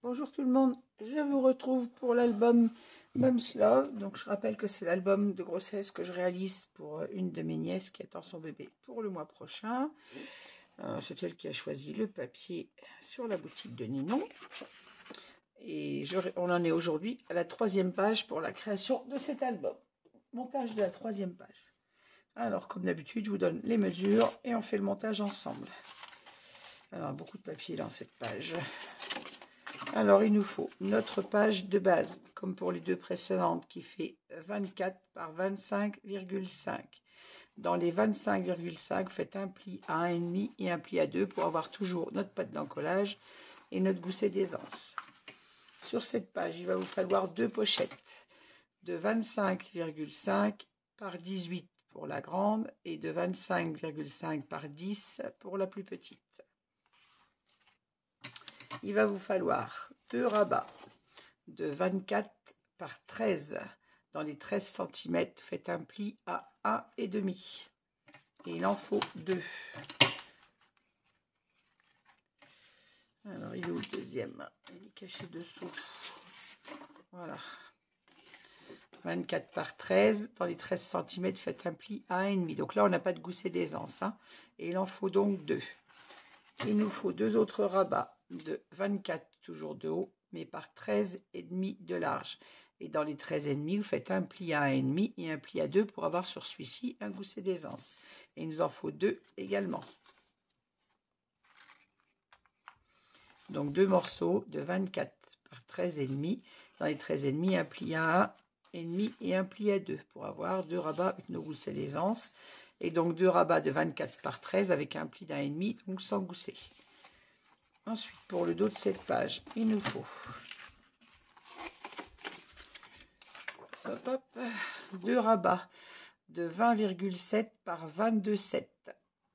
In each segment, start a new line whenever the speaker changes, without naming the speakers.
Bonjour tout le monde, je vous retrouve pour l'album Mom's Love. Donc je rappelle que c'est l'album de grossesse que je réalise pour une de mes nièces qui attend son bébé pour le mois prochain. C'est elle qui a choisi le papier sur la boutique de Ninon. Et on en est aujourd'hui à la 3e page pour la création de cet album. Montage de la 3e page. Alors comme d'habitude, je vous donne les mesures et on fait le montage ensemble. Alors beaucoup de papier dans cette page. Alors, il nous faut notre page de base, comme pour les deux précédentes, qui fait 24 par 25,5. Dans les 25,5, faites un pli à 1,5 et un pli à 2 pour avoir toujours notre pâte d'encollage et notre gousset d'aisance. Sur cette page, il va vous falloir deux pochettes de 25,5 par 18 pour la grande et de 25,5 par 10 pour la plus petite. Il va vous falloir deux rabats de 24 par 13. Dans les 13 cm, faites un pli à 1,5. Et il en faut deux. Alors, il est où le deuxième? Il est caché dessous. Voilà. 24 par 13. Dans les 13 cm, faites un pli à 1,5. Donc là, on n'a pas de gousset d'aisance. Et il en faut donc deux. Il nous faut deux autres rabats de 24 toujours de haut, mais par 13,5 de large. Et dans les 13,5, vous faites un pli à 1,5 et un pli à 2 pour avoir sur celui-ci un gousset d'aisance. Et il nous en faut deux également. Donc deux morceaux de 24 par 13,5. Dans les 13,5, un pli à 1,5 et un pli à 2 pour avoir deux rabats avec nos goussets d'aisance. Et donc deux rabats de 24 par 13 avec un pli d'1,5, donc sans gousset. Ensuite, pour le dos de cette page, il nous faut deux rabats de 20,7 par 22,7.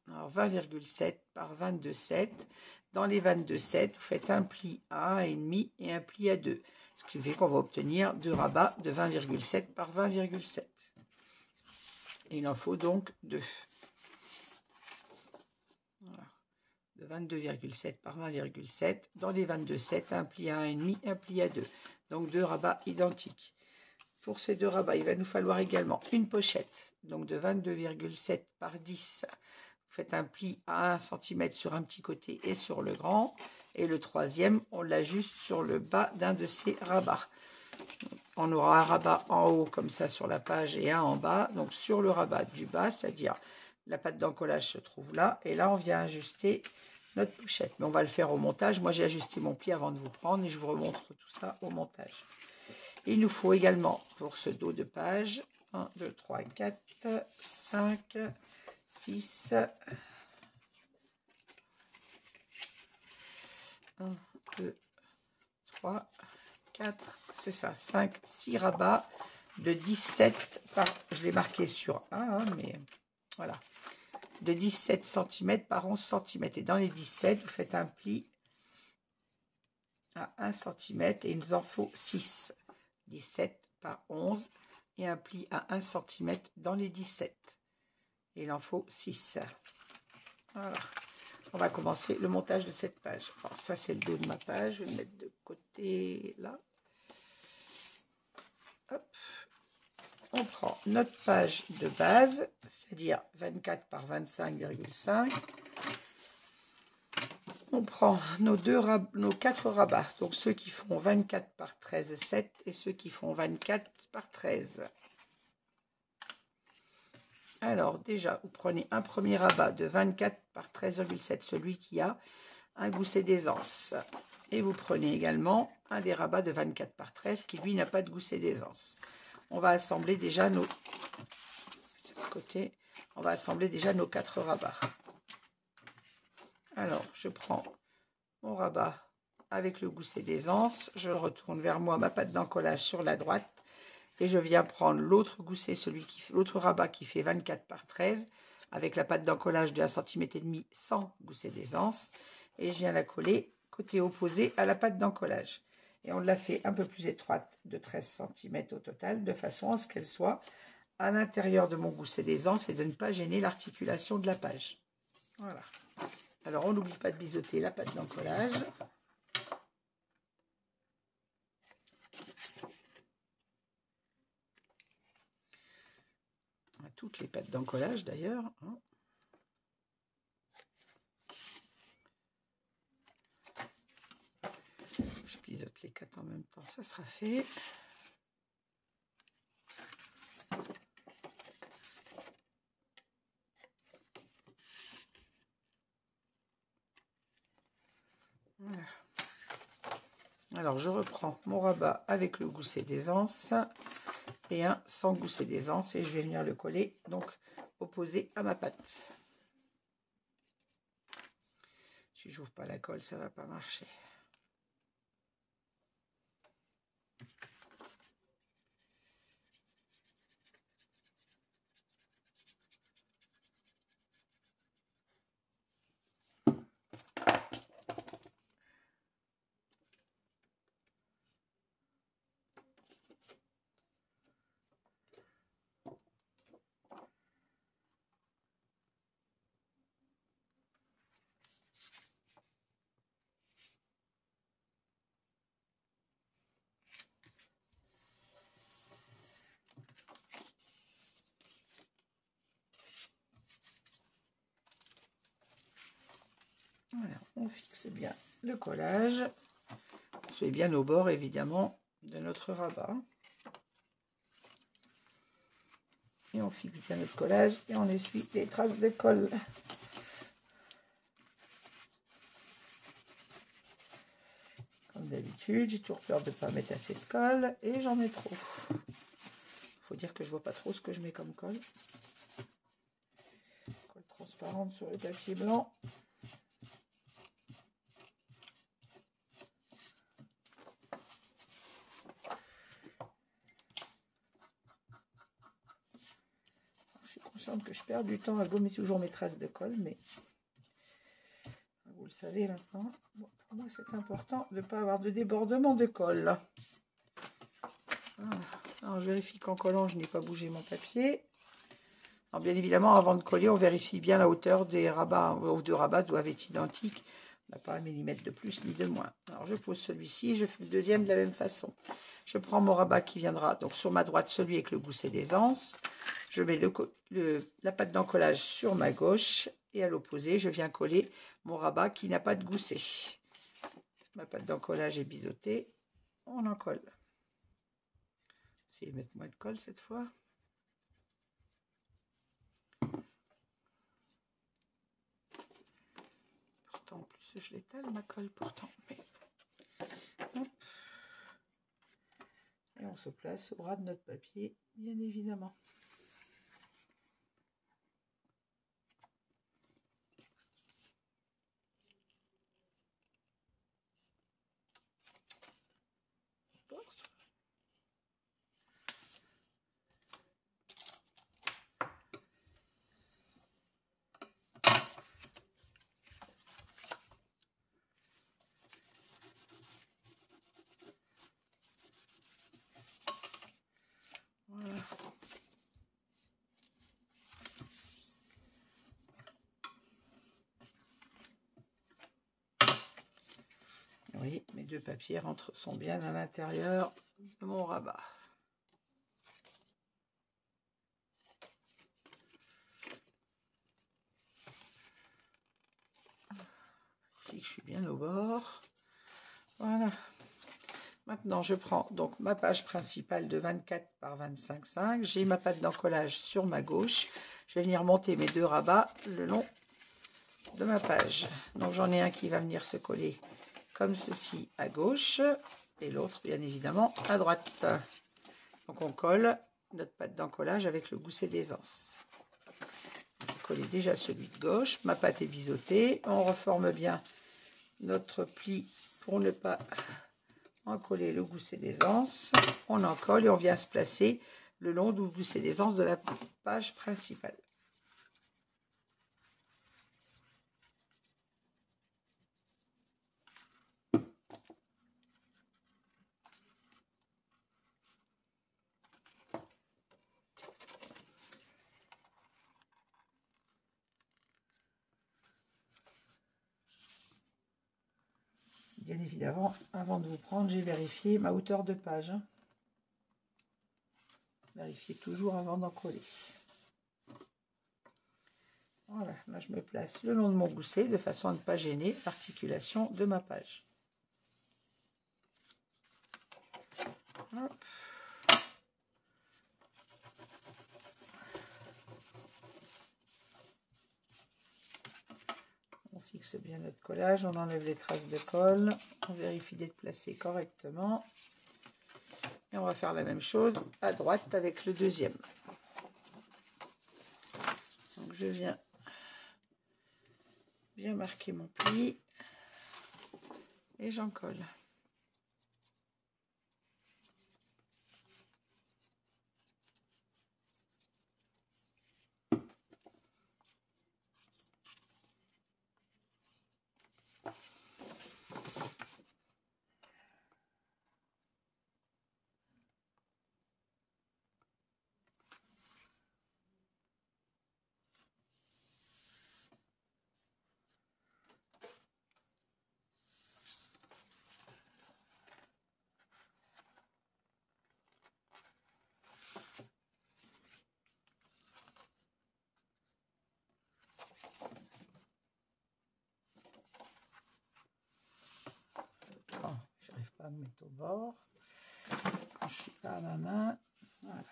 Alors 20,7 par 22,7. Dans les 22,7, vous faites un pli à 1,5 et un pli à 2. Ce qui fait qu'on va obtenir deux rabats de 20,7 par 20,7. Il en faut donc deux. Voilà. De 22,7 par 20,7. Dans les 22,7, un pli à 1,5, un pli à 2. Donc deux rabats identiques. Pour ces deux rabats, il va nous falloir également une pochette. Donc de 22,7 par 10. Vous faites un pli à 1 cm sur un petit côté et sur le grand. Et le troisième, on l'ajuste sur le bas d'un de ces rabats. On aura un rabat en haut comme ça sur la page et un en bas. Donc sur le rabat du bas, c'est-à-dire la pâte d'encollage se trouve là. Et là, on vient ajuster notre pochette. Mais on va le faire au montage. Moi, j'ai ajusté mon pli avant de vous prendre et je vous remontre tout ça au montage. Il nous faut également pour ce dos de page 1, 2, 3, 4, 5, 6, 1, 2, 3, 4, c'est ça, 5, 6 rabats de 17 par, je l'ai marqué sur 1, mais voilà, de 17 cm par 11 cm. Et dans les 17, vous faites un pli à 1 cm et il nous en faut 6. 17 par 11 et un pli à 1 cm dans les 17. Et il en faut 6. Voilà. On va commencer le montage de cette page. Alors ça, c'est le dos de ma page. Je vais le mettre de côté là. Hop. On prend notre page de base, c'est-à-dire 24 par 25,5. On prend nos 4 rabats, donc ceux qui font 24 par 13,7 et ceux qui font 24 par 13. Alors déjà, vous prenez un premier rabat de 24 par 13,7, celui qui a un gousset d'aisance. Et vous prenez également un des rabats de 24 par 13 qui lui n'a pas de gousset d'aisance. On va assembler déjà nos... on va assembler déjà nos 4 rabats. Alors, je prends mon rabat avec le gousset d'aisance, je le retourne vers moi, ma pâte d'encollage sur la droite, et je viens prendre l'autre gousset, l'autre rabat qui fait 24 par 13, avec la pâte d'encollage de 1,5 cm sans gousset d'aisance, et je viens la coller côté opposé à la pâte d'encollage. Et on la fait un peu plus étroite, de 13 cm au total, de façon à ce qu'elle soit à l'intérieur de mon gousset d'aisance et de ne pas gêner l'articulation de la page. Voilà. Alors, on n'oublie pas de biseauter la pâte d'encollage. toutes les pattes d'encollage d'ailleurs. Hein. Je pisote les 4 en même temps, ça sera fait. Voilà. Alors je reprends mon rabat avec le gousset d'aisance et un sans gousset d'aisance et je vais venir le coller donc opposé à ma patte. Si j'ouvre pas la colle, ça va pas marcher. Voilà, on fixe bien le collage. On se met bien au bord évidemment de notre rabat. Et on fixe bien notre collage et on essuie les traces de colle. Comme d'habitude, j'ai toujours peur de ne pas mettre assez de colle et j'en mets trop. Faut dire que je vois pas trop ce que je mets comme colle. Colle transparente sur le papier blanc. Je suis consciente que je perds du temps à gommer toujours mes traces de colle, mais vous le savez maintenant. Bon, pour moi, c'est important de ne pas avoir de débordement de colle. Voilà. Alors, je vérifie qu'en collant, je n'ai pas bougé mon papier. Alors, bien évidemment, avant de coller, on vérifie bien la hauteur des rabats. Vos deux rabats doivent être identiques. On n'a pas un millimètre de plus ni de moins. Alors, je pose celui-ci, je fais le deuxième de la même façon. Je prends mon rabat qui viendra donc sur ma droite, celui avec le gousset d'aisance. Je mets la patte d'encollage sur ma gauche et à l'opposé, je viens coller mon rabat qui n'a pas de gousset. Ma patte d'encollage est biseautée. On en colle. Essayez de mettre moins de colle cette fois. Pourtant, en plus, je l'étale ma colle pourtant. Mais... Hop. Et on se place au ras de notre papier, bien évidemment. Voilà. Oui, mes deux papiers sont bien à l'intérieur de mon rabat. Je suis bien au bord. Voilà. Maintenant, je prends donc ma page principale de 24 par 25,5. J'ai ma patte d'encollage sur ma gauche. Je vais venir monter mes deux rabats le long de ma page. Donc, j'en ai un qui va venir se coller comme ceci à gauche et l'autre, bien évidemment, à droite. Donc, on colle notre patte d'encollage avec le gousset d'aisance. Coller déjà celui de gauche. Ma patte est biseautée. On reforme bien notre pli pour ne pas coller le gousset d'aisance. On en colle et on vient se placer le long du gousset d'aisance de la page principale. Bien évidemment, avant de vous prendre, j'ai vérifié ma hauteur de page. Vérifiez toujours avant d'en coller. Voilà, là je me place le long de mon gousset de façon à ne pas gêner l'articulation de ma page. Hop. On fixe bien notre collage, on enlève les traces de colle, on vérifie d'être placé correctement. Et on va faire la même chose à droite avec le deuxième. Donc je viens bien marquer mon pli et j'en colle. Bon, j'arrive pas à me mettre au bord quand je suis pas à ma main. Voilà.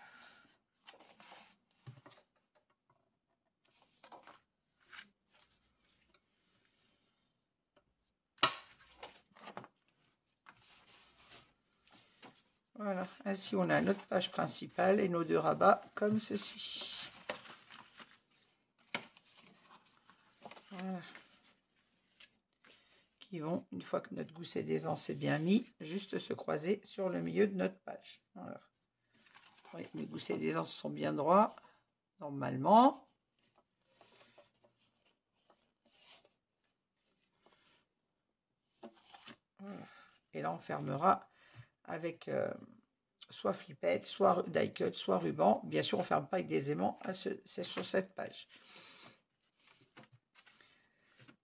Voilà, ainsi on a notre page principale et nos deux rabats comme ceci. Voilà. Qui vont, une fois que notre gousset d'aisance est bien mis, juste se croiser sur le milieu de notre page. Voilà. Oui, mes goussets d'aisance sont bien droits, normalement. Voilà. Et là, on fermera avec soit flippette, soit die cut, soit ruban. Bien sûr, on ne ferme pas avec des aimants, c'est sur cette page.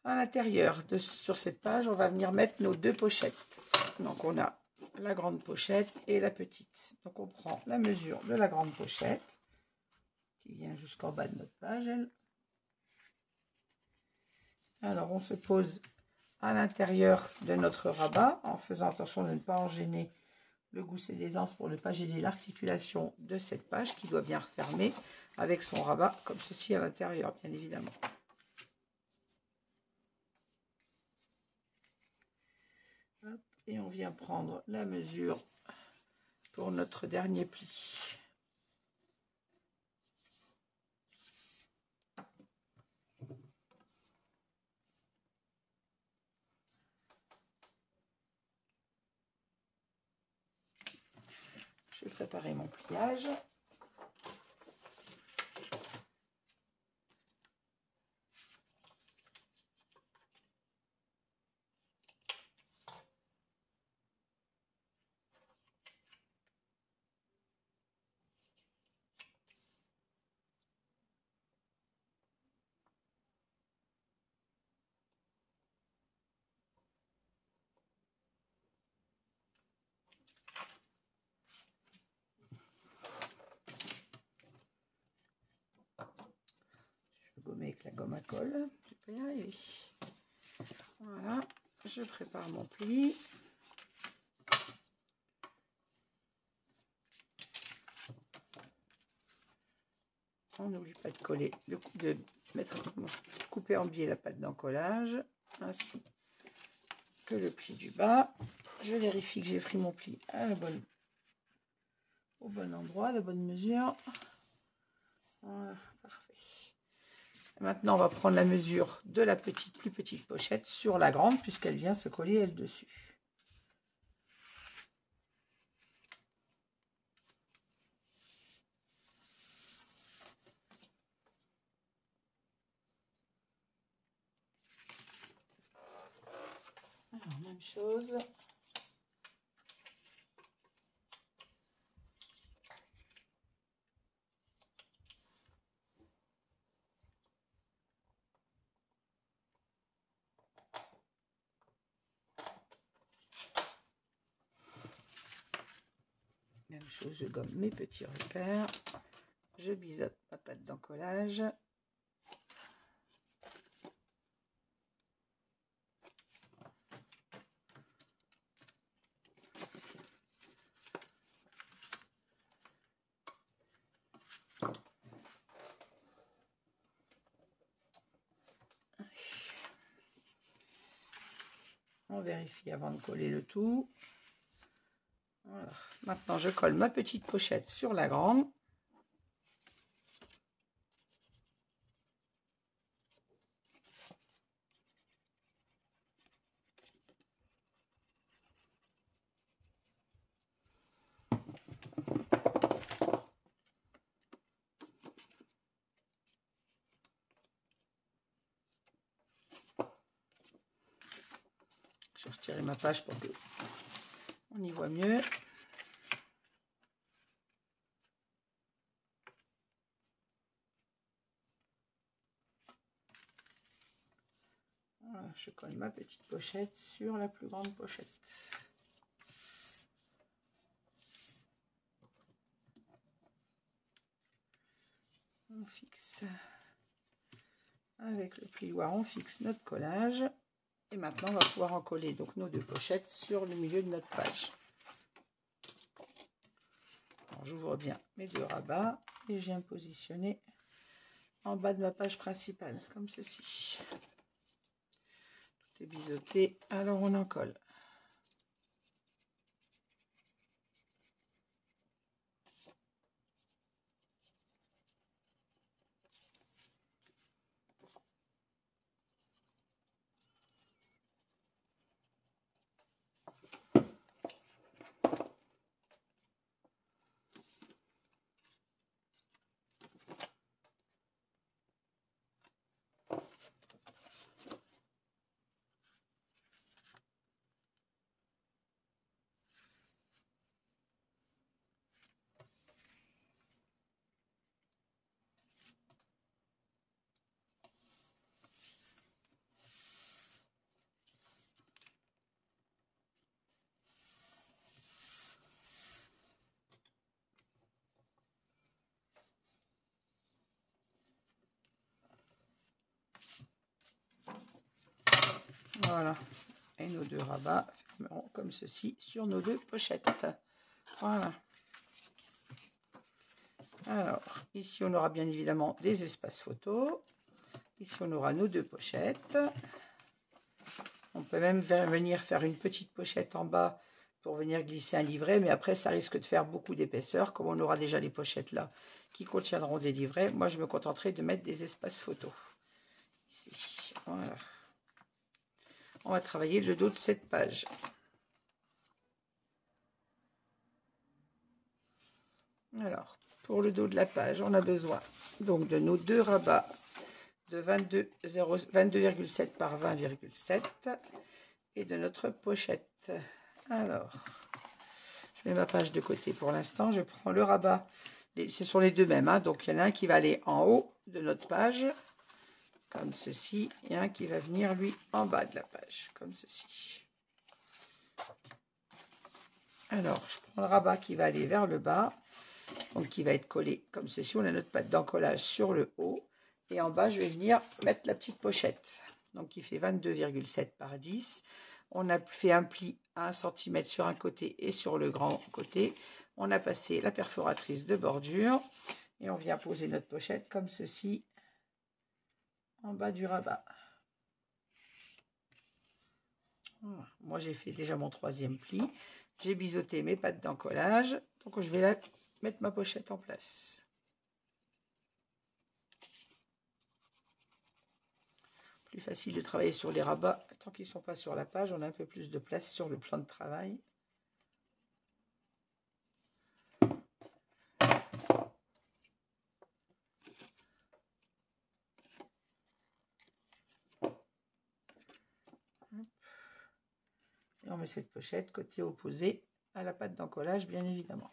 À l'intérieur, sur cette page, on va venir mettre nos deux pochettes. Donc, on a la grande pochette et la petite. Donc, on prend la mesure de la grande pochette, qui vient jusqu'en bas de notre page, elle. Alors, on se pose à l'intérieur de notre rabat, en faisant attention de ne pas en gêner le gousset d'aisance pour ne pas gêner l'articulation de cette page qui doit bien refermer avec son rabat comme ceci à l'intérieur, bien évidemment. Hop, et on vient prendre la mesure pour notre dernier pli. Je vais préparer mon pliage. Je vais gommer avec la gomme à colle. Je peux y arriver. Voilà, je prépare mon pli. On n'oublie pas de coller, de couper en biais la pâte d'encollage, ainsi que le pli du bas. Je vérifie que j'ai pris mon pli au bon endroit, la bonne mesure. Voilà, parfait. Maintenant, on va prendre la mesure de la plus petite pochette sur la grande, puisqu'elle vient se coller elle dessus. Alors, même chose. Même chose, je gomme mes petits repères. Je biseaute ma pâte d'encollage. On vérifie avant de coller le tout. Voilà. Maintenant, je colle ma petite pochette sur la grande. Je vais retirer ma page pour que on y voit mieux. Voilà, je colle ma petite pochette sur la plus grande pochette. On fixe avec le plioir, on fixe notre collage. Et maintenant, on va pouvoir en coller donc nos deux pochettes sur le milieu de notre page. J'ouvre bien mes deux rabats et je viens me positionner en bas de ma page principale, comme ceci. Tout est biseauté, alors on en colle. Voilà, et nos deux rabats fermeront comme ceci sur nos deux pochettes. Voilà. Alors, ici on aura bien évidemment des espaces photos. Ici on aura nos deux pochettes. On peut même venir faire une petite pochette en bas pour venir glisser un livret, mais après ça risque de faire beaucoup d'épaisseur. Comme on aura déjà les pochettes là qui contiendront des livrets, moi je me contenterai de mettre des espaces photos. Ici, voilà. On va travailler le dos de cette page. Alors, pour le dos de la page, on a besoin donc de nos deux rabats de 22,7 par 20,7 et de notre pochette. Alors, je mets ma page de côté pour l'instant. Je prends le rabat. Ce sont les deux mêmes, hein, donc il y en a un qui va aller en haut de notre page, comme ceci, et un qui va venir, lui, en bas de la page, comme ceci. Alors, je prends le rabat qui va aller vers le bas, donc qui va être collé comme ceci. On a notre patte d'encollage sur le haut, et en bas, je vais venir mettre la petite pochette, donc qui fait 22,7 par 10. On a fait un pli à 1 cm sur un côté et sur le grand côté. On a passé la perforatrice de bordure et on vient poser notre pochette comme ceci en bas du rabat. Voilà. Moi, j'ai fait déjà mon troisième pli. J'ai biseauté mes pattes d'encollage. Donc, je vais là mettre ma pochette en place. Plus facile de travailler sur les rabats. Tant qu'ils ne sont pas sur la page, on a un peu plus de place sur le plan de travail. Et on met cette pochette côté opposé à la patte d'encollage, bien évidemment.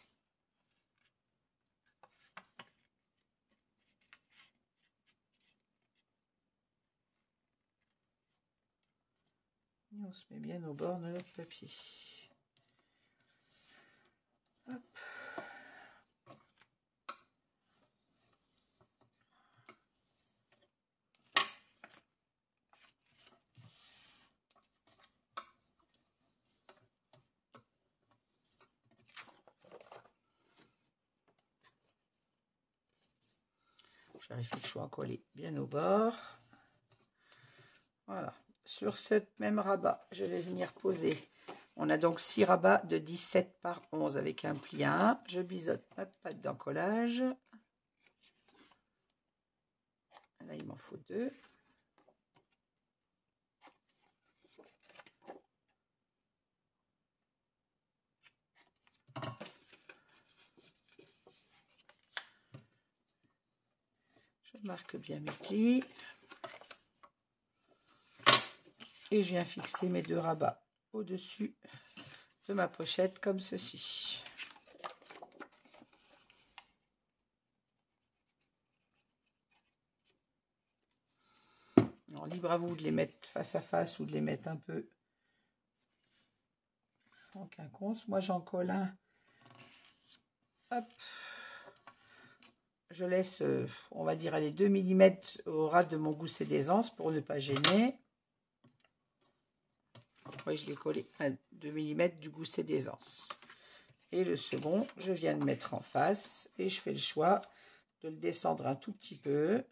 Et on se met bien au bord de notre papier. Hop. Je vérifie que je sois collé bien au bord. Voilà. sur ce même rabat, je vais venir poser. On a donc 6 rabats de 17 par 11 avec un pli à 1. Je biseaute ma patte d'encollage. Là, il m'en faut 2. Je marque bien mes plis. Et je viens fixer mes 2 rabats au-dessus de ma pochette comme ceci. Alors, libre à vous de les mettre face à face ou de les mettre un peu en quinconce. Moi, j'en colle un. Hop. Je laisse, on va dire, aller 2 mm au ras de mon gousset d'aisance pour ne pas gêner. Oui, je l'ai collé à 2 mm du gousset d'aisance. Et le second, je viens de mettre en face et je fais le choix de le descendre un tout petit peu,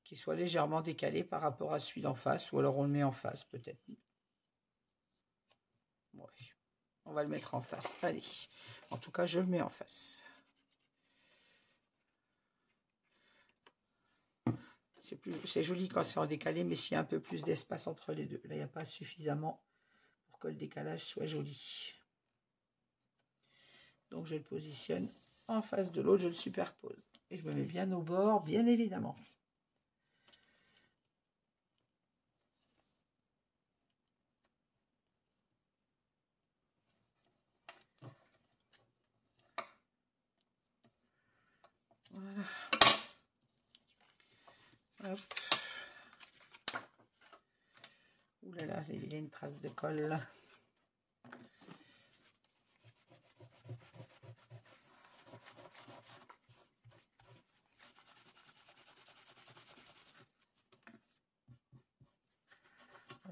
qu'il soit légèrement décalé par rapport à celui d'en face, ou alors on le met en face peut-être. Ouais. On va le mettre en face. Allez, en tout cas, je le mets en face. C'est joli quand c'est en décalé, mais s'il y a un peu plus d'espace entre les deux. Là, il n'y a pas suffisamment pour que le décalage soit joli. Donc, je le positionne en face de l'autre, je le superpose. Et je me mets bien au bord, bien évidemment. Voilà. Hop. Ouh là là, il y a une trace de colle.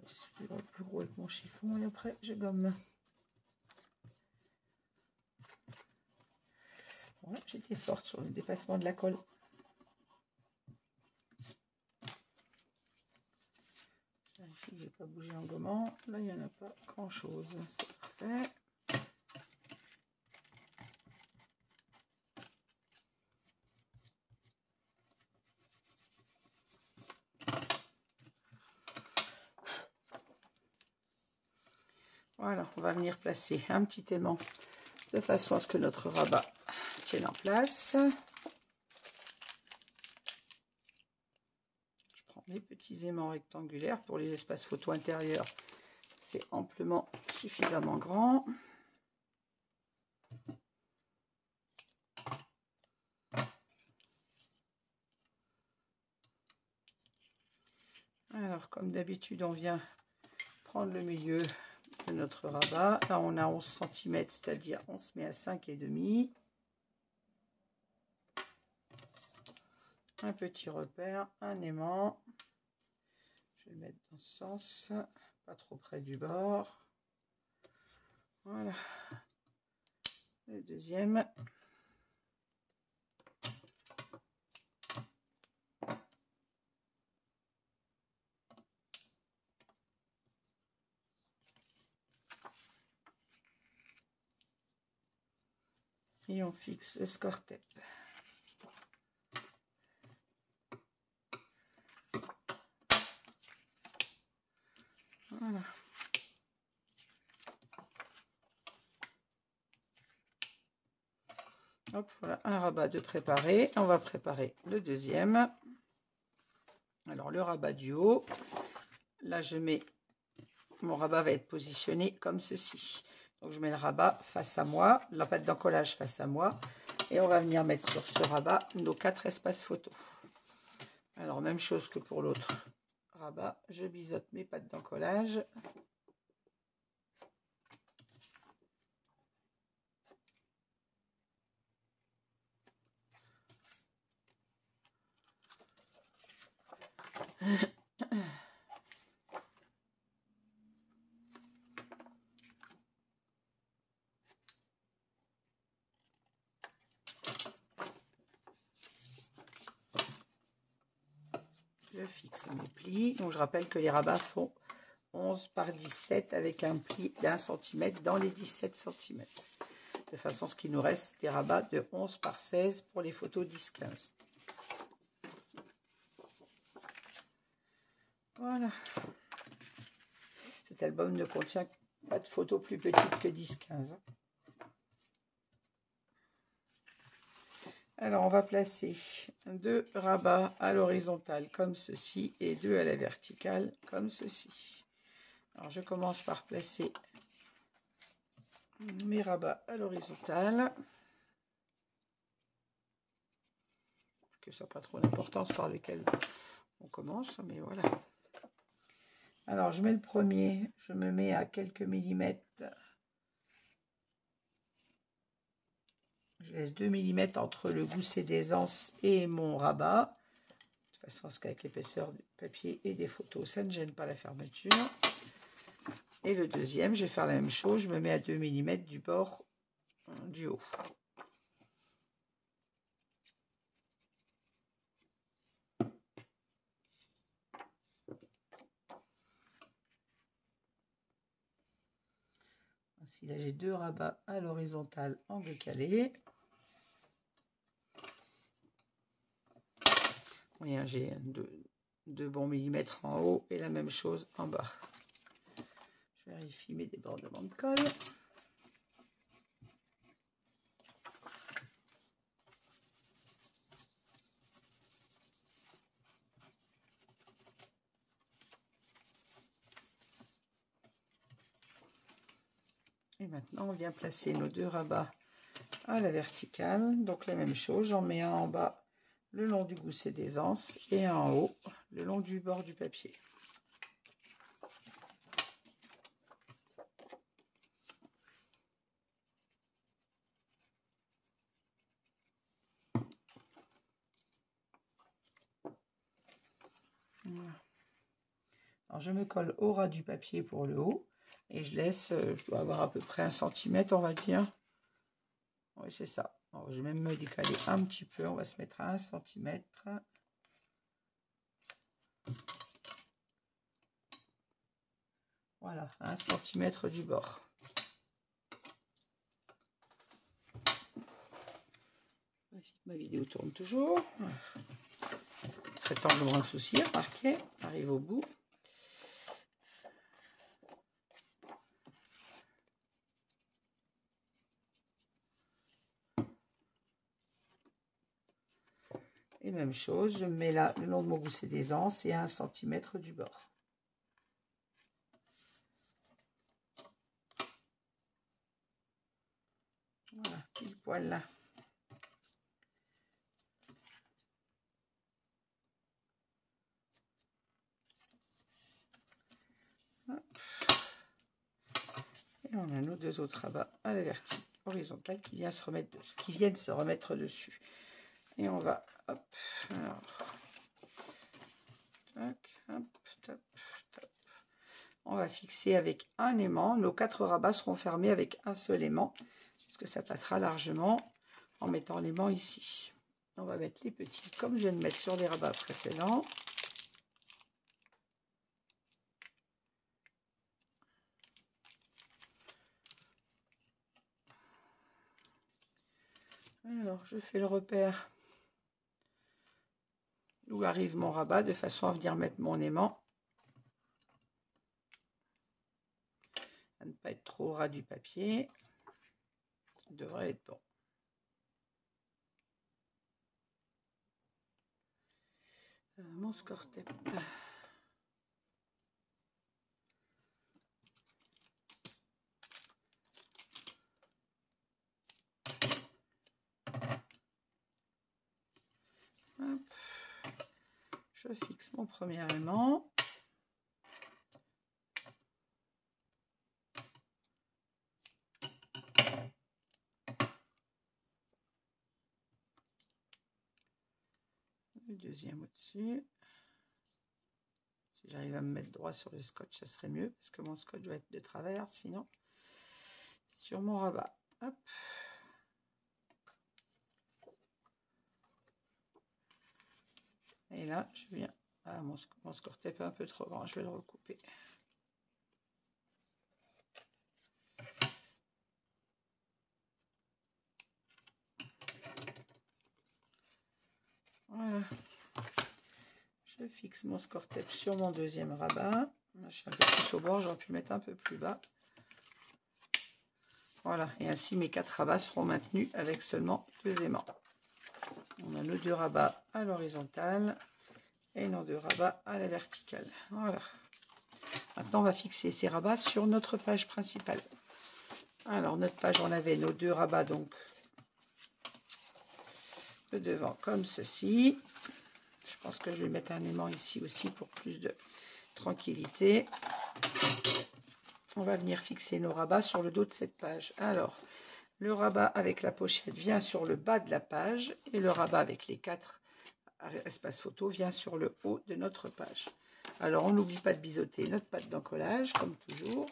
Je suis toujours plus gros avec mon chiffon et après je gomme. Voilà, j'étais forte sur le dépassement de la colle. Je vérifie que je n'ai pas bougé en gommant. Là, il n'y en a pas grand chose. C'est parfait. Voilà, on va venir placer un petit aimant de façon à ce que notre rabat tienne en place. Je prends mes petits aimants rectangulaires pour les espaces photo intérieurs. C'est amplement suffisamment grand. Alors, comme d'habitude, on vient prendre le milieu de notre rabat. Là, on a 11 cm, c'est-à-dire on se met à 5,5. Un petit repère, un aimant. Je vais le mettre dans ce sens, pas trop près du bord. Voilà. Le deuxième. Et on fixe le score tape. Voilà. Hop, voilà un rabat de préparé. On va préparer le deuxième. Alors le rabat du haut, là je mets, mon rabat va être positionné comme ceci. Donc je mets le rabat face à moi, la patte d'encollage face à moi, et on va venir mettre sur ce rabat nos 4 espaces photo. Alors même chose que pour l'autre rabat, je biseaute mes pattes d'encollage. je fixe mes plis. Donc je rappelle que les rabats font 11 par 17 avec un pli d'1 cm dans les 17 cm. De façon à ce qu'il nous reste des rabats de 11 par 16 pour les photos 10-15. Voilà. Cet album ne contient pas de photos plus petites que 10-15. Alors, on va placer 2 rabats à l'horizontale comme ceci et 2 à la verticale comme ceci. Alors, je commence par placer mes rabats à l'horizontale. Que ça n'a pas trop d'importance par lequel on commence, mais voilà. Alors, je mets le premier, je me mets à quelques millimètres. Je laisse 2 mm entre le gousset d'aisance et mon rabat. De façon à ce qu'avec l'épaisseur du papier et des photos, ça ne gêne pas la fermeture. Et le deuxième, je vais faire la même chose. Je me mets à 2 mm du bord du haut. Ainsi, là, j'ai 2 rabats à l'horizontale en décalé. Oui, j'ai 2 bons millimètres en haut et la même chose en bas. Je vérifie mes débordements de colle. Et maintenant, on vient placer nos 2 rabats à la verticale. Donc la même chose, j'en mets un en bas le long du gousset d'aisance et un en haut le long du bord du papier. Voilà. Alors je me colle au ras du papier pour le haut et je laisse, je dois avoir à peu près 1 cm, on va dire. Oui, c'est ça. Alors, je vais même me décaler un petit peu, on va se mettre à 1 cm. Voilà, 1 cm du bord. Ma vidéo tourne toujours. Cet angle, un souci, remarquez, arrive au bout. Et même chose, je me mets là le long de mon gousset d'aisance et à 1 cm du bord. Voilà, pile poil là. Et on a nos 2 autres rabats à la verticale, horizontale qui viennent se remettre dessus. Et on va, hop, alors, tac, hop, top, top. On va fixer avec un aimant. Nos 4 rabats seront fermés avec un seul aimant, parce que ça passera largement en mettant l'aimant ici. On va mettre les petits comme je viens de mettre sur les rabats précédents. Alors, je fais le repère d'où arrive mon rabat de façon à venir mettre mon aimant. À ne pas être trop au ras du papier. Ça devrait être bon. Mon score tape. Hop. Je fixe mon premier aimant. Le deuxième au-dessus. Si j'arrive à me mettre droit sur le scotch, ça serait mieux, parce que mon scotch doit être de travers, sinon, sur mon rabat. Hop. Et là, je viens Ah, mon score tape est un peu trop grand, je vais le recouper. Voilà. Je fixe mon score tape sur mon deuxième rabat. Je suis un peu plus au bord, j'aurais pu mettre un peu plus bas. Voilà, et ainsi mes 4 rabats seront maintenus avec seulement 2 aimants. On a nos 2 rabats à l'horizontale et nos 2 rabats à la verticale. Voilà. Maintenant, on va fixer ces rabats sur notre page principale. Alors, notre page, on avait nos 2 rabats, donc de devant, comme ceci. Je pense que je vais mettre un aimant ici aussi pour plus de tranquillité. On va venir fixer nos rabats sur le dos de cette page. Alors, le rabat avec la pochette vient sur le bas de la page et le rabat avec les 4 espaces photo vient sur le haut de notre page. Alors, on n'oublie pas de biseauter notre pâte d'encollage, comme toujours.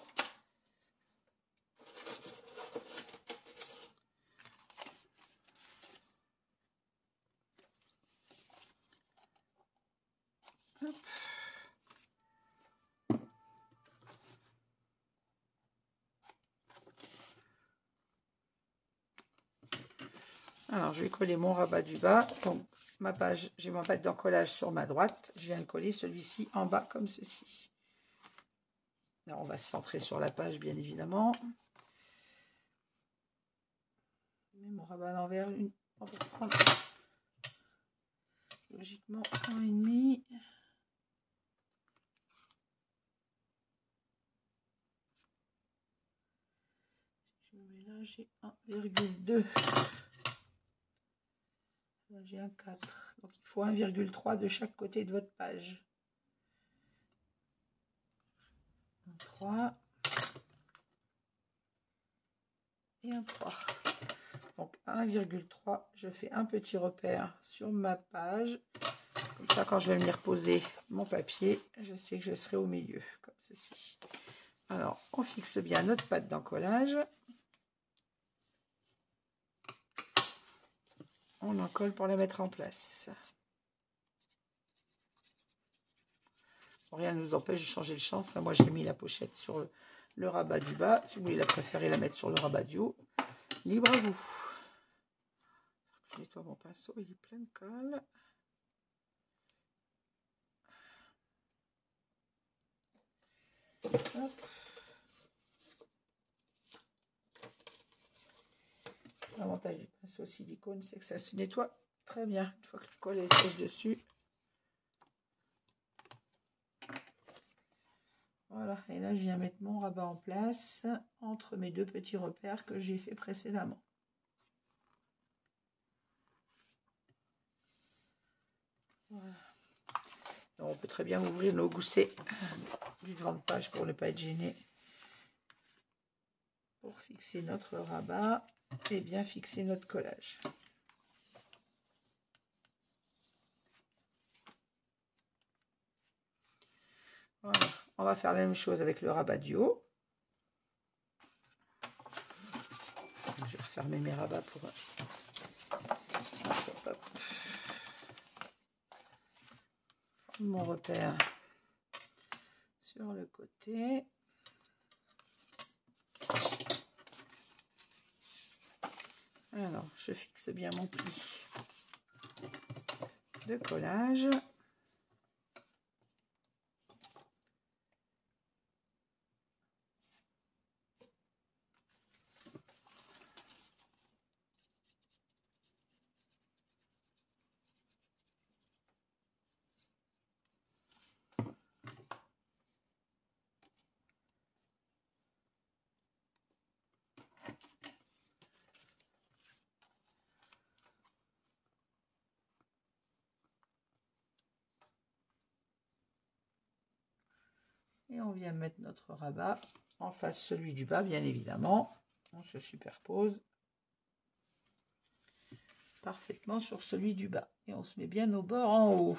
Hop. Alors, je vais coller mon rabat du bas. Donc, ma page, j'ai mon pâte d'encollage sur ma droite. Je viens de coller celui-ci en bas, comme ceci. Alors, on va se centrer sur la page, bien évidemment. Je mets mon rabat à l'envers. On va prendre logiquement 1,5. Je mets là, j'ai 1,2. Là, j'ai un 4. Donc, il faut 1,3 de chaque côté de votre page. 3 et un 3. Donc 1,3, je fais un petit repère sur ma page. Comme ça, quand je vais venir poser mon papier, je sais que je serai au milieu, comme ceci. Alors, on fixe bien notre pâte d'encollage. On encolle pour la mettre en place. Rien ne nous empêche de changer le champ. Enfin, moi, j'ai mis la pochette sur le rabat du bas. Si vous voulez la préférer, la mettre sur le rabat du haut. Libre à vous. Je nettoie mon pinceau, il est plein de colle. Hop. L'avantage du pinceau silicone, c'est que ça se nettoie très bien. Une fois que le colle est sèche dessus. Voilà, et là je viens mettre mon rabat en place entre mes 2 petits repères que j'ai fait précédemment. Voilà. Donc, on peut très bien ouvrir nos goussets du devant de page pour ne pas être gêné. Pour fixer notre rabat et bien fixer notre collage. Voilà, on va faire la même chose avec le rabat du haut. Je vais refermer mes rabats pour... Hop, hop. Mon repère sur le côté. Alors, je fixe bien mon pli de collage. Et on vient mettre notre rabat en face celui du bas, bien évidemment. On se superpose parfaitement sur celui du bas. Et on se met bien au bord en haut.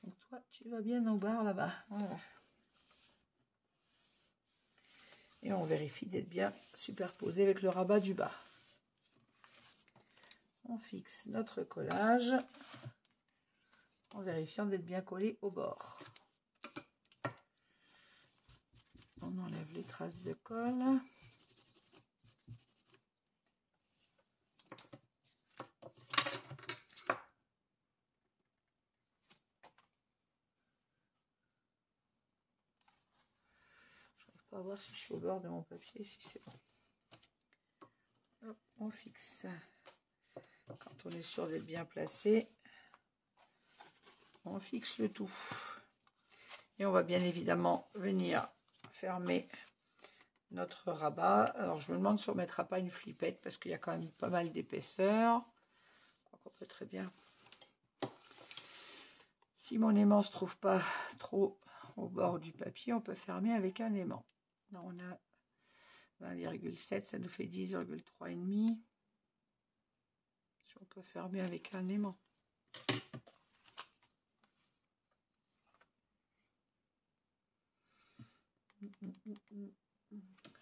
Donc toi, tu vas bien au bord là-bas. Voilà. Et on vérifie d'être bien superposé avec le rabat du bas. On fixe notre collage. en vérifiant d'être bien collé au bord. On enlève les traces de colle. On va voir si je suis au bord de mon papier, si c'est bon. Hop, on fixe. Quand on est sûr d'être bien placé, on fixe le tout. Et on va bien évidemment venir fermer notre rabat. Alors je me demande si on ne mettra pas une flippette parce qu'il y a quand même pas mal d'épaisseur. On peut très bien. Si mon aimant ne se trouve pas trop au bord du papier, on peut fermer avec un aimant. Là, on a 20,7, ça nous fait 10,3,5. Si on peut fermer avec un aimant.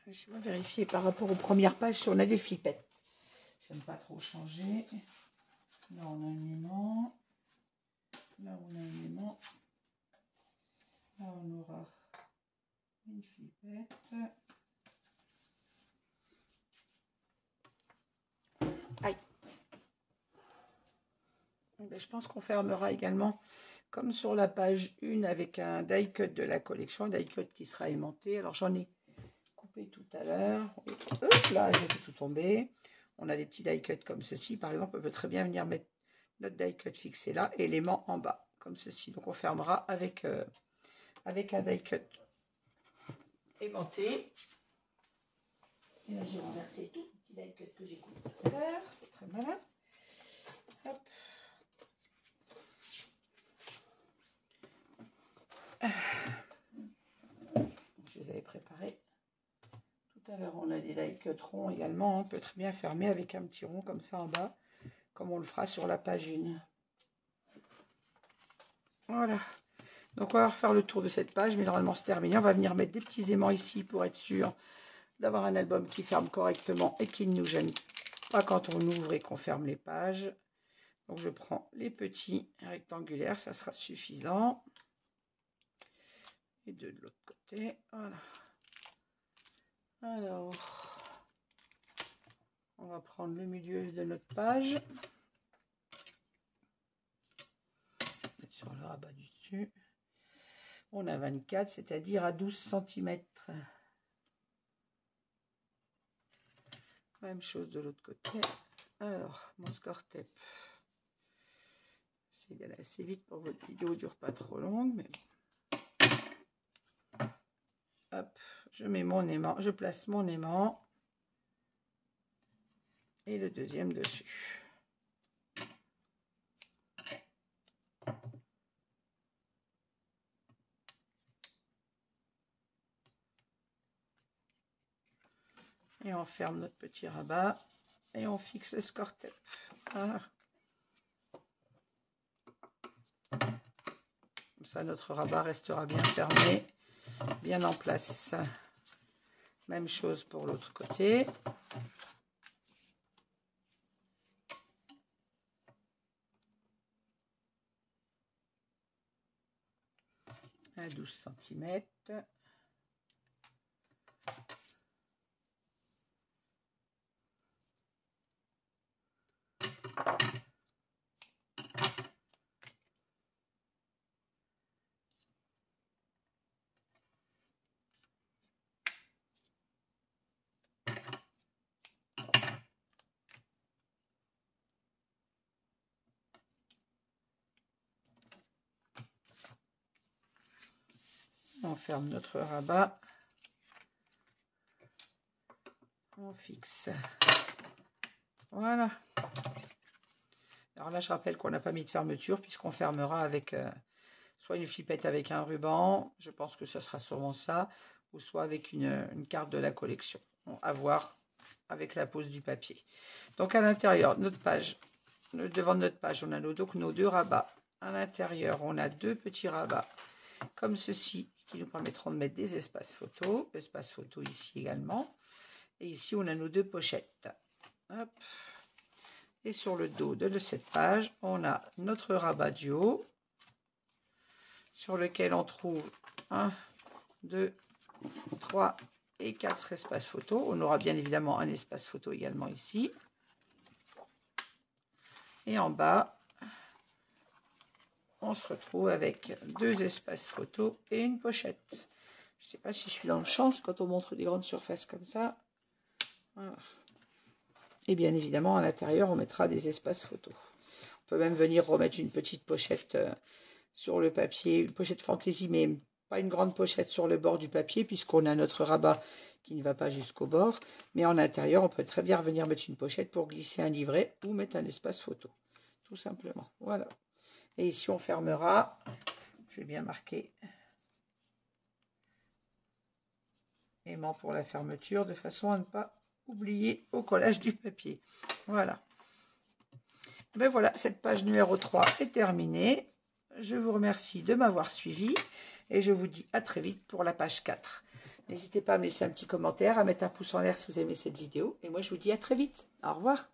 Je vais vérifier par rapport aux premières pages si on a des flippettes. J'aime pas trop changer. Là, on a un aimant. Là, on a un aimant. Là, on aura une flippette. Aïe. Ben, je pense qu'on fermera également comme sur la page 1 avec un die cut de la collection, un die cut qui sera aimanté. Alors j'en ai coupé tout à l'heure. Là, j'ai fait tout tomber. On a des petits die cuts comme ceci. Par exemple, on peut très bien venir mettre notre die cut fixé là et l'aimant en bas, comme ceci. Donc on fermera avec, avec un die cut aimanté. Et là, j'ai renversé tout le petit die cut que j'ai coupé tout à l'heure. C'est très malin. Hop. Je les avais préparés. Tout à l'heure, on a des die cut ronds également. On peut très bien fermer avec un petit rond comme ça en bas, comme on le fera sur la page 1. Voilà. Donc, on va refaire le tour de cette page, mais normalement, c'est terminé. On va venir mettre des petits aimants ici pour être sûr d'avoir un album qui ferme correctement et qui ne nous gêne pas quand on ouvre et qu'on ferme les pages. Donc, je prends les petits rectangulaires, ça sera suffisant. Et deux de l'autre côté. Voilà. Alors, on va prendre le milieu de notre page. Mettre sur le rabat du dessus. On a 24, c'est-à-dire à 12 cm. Même chose de l'autre côté. Alors, mon score tape. C'est d'aller assez vite pour que votre vidéo ne dure pas trop longue. Mais bon. Hop, je mets mon aimant, je place mon aimant. Et le deuxième dessus. Et on ferme notre petit rabat. Et on fixe le score tape. Voilà. Comme ça, notre rabat restera bien fermé, bien en place. Même chose pour l'autre côté. À 12 cm. On ferme notre rabat. On fixe. Voilà. Alors là, je rappelle qu'on n'a pas mis de fermeture puisqu'on fermera avec soit une flippette avec un ruban, je pense que ce sera sûrement ça, ou soit avec une carte de la collection. Bon, à voir avec la pose du papier. Donc à l'intérieur, notre page, devant notre page, on a donc nos deux rabats. À l'intérieur, on a deux petits rabats comme ceci qui nous permettront de mettre des espaces photos. Espace photo ici également. Et ici, on a nos deux pochettes. Hop. Et sur le dos de cette page, on a notre rabat du haut sur lequel on trouve 1, 2, 3 et 4 espaces photo. On aura bien évidemment un espace photo également ici. Et en bas, on se retrouve avec 2 espaces photo et une pochette. Je ne sais pas si je suis dans le champ quand on montre des grandes surfaces comme ça. Voilà. Et bien évidemment, à l'intérieur, on mettra des espaces photo. On peut même venir remettre une petite pochette sur le papier, une pochette fantaisie, mais pas une grande pochette sur le bord du papier, puisqu'on a notre rabat qui ne va pas jusqu'au bord. Mais en intérieur, on peut très bien venir mettre une pochette pour glisser un livret ou mettre un espace photo. Tout simplement. Voilà. Et ici, on fermera. Je vais bien marquer aimant pour la fermeture, de façon à ne pas oublier au collage du papier. Voilà. Ben voilà, cette page numéro 3 est terminée. Je vous remercie de m'avoir suivi et je vous dis à très vite pour la page 4. N'hésitez pas à me laisser un petit commentaire, à mettre un pouce en l'air si vous aimez cette vidéo. Et moi, je vous dis à très vite. Au revoir.